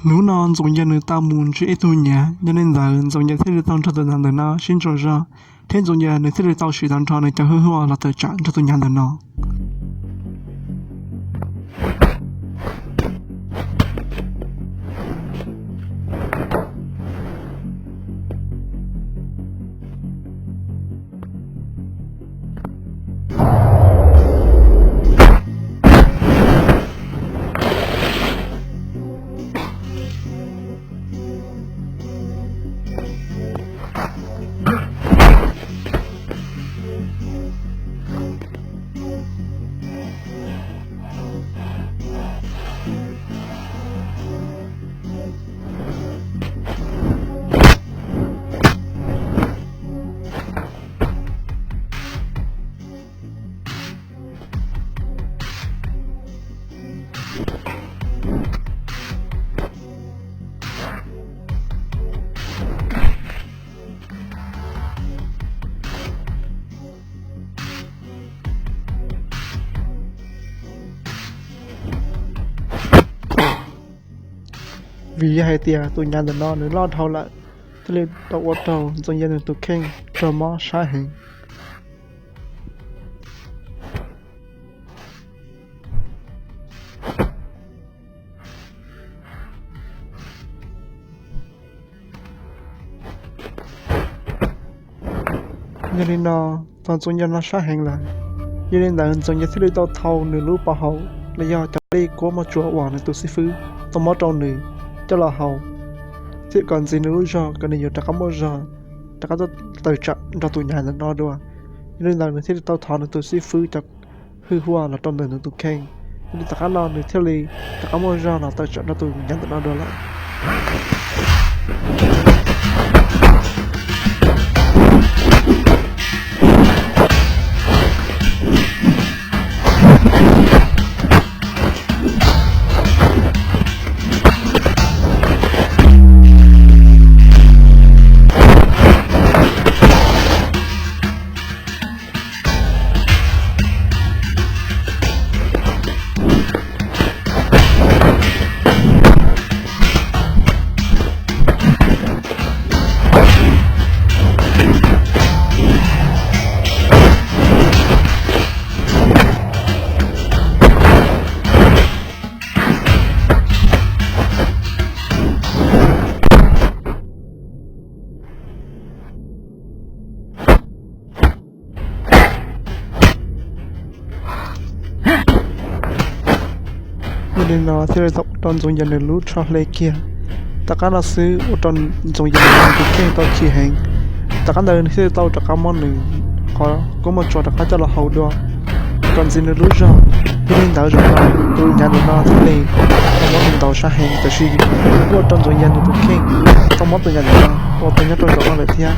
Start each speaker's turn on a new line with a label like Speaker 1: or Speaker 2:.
Speaker 1: Nếu nó giống như người ta muốn chỉ ít thôi nhá, cho nên giờ giống như thế là tao cho tụi nó nó xin cho ra, thế giống như người thế là tao chỉ tao cho này cho hư hoa là tự chọn cho tụi nhà nó. Vì hai tia tụi nhà nó nữa lo thâu lại, thế nên tao bắt đầu giống như tụi khen cho mó sai hình. Cho nên nó toàn giống như nó sai hình lại, cho nên là giống như thế nên tao thâu nửa lúc bảo hậu là do cho đi của một chỗ quả này tụi sĩ phứ, tao mót trâu nửa cho là hậu. Thế còn gì nữa rồi, còn nhiều chắc có một giờ, chắc có tới chậm cho tụi nhà nó đùa. Nên là thế tao thọ nó tụi sĩ phứ chắc hư hoa là trong đời nó tụi khen. Nên chắc có lo nữa theo lý, chắc có một giờ là tới chậm cho tụi nhà nó đùa lại. Nên nó thế là dọc tròn dùng dần để lút cho lấy kia, tất cả nó xứ ở tròn dùng dần để tụi khen tao chỉ hành, tất cả đời thế tao tất cả món này có một chỗ tất cả cho là hậu đó, còn gì nữa lút rồi, thế nên tao rồi tụi nhà nó thế này, tao muốn mình tao sang hành tao suy, ở tròn dùng dần để tụi khen, tao muốn tụi nhà nó, tụi nhà tao rồi nó lại thế.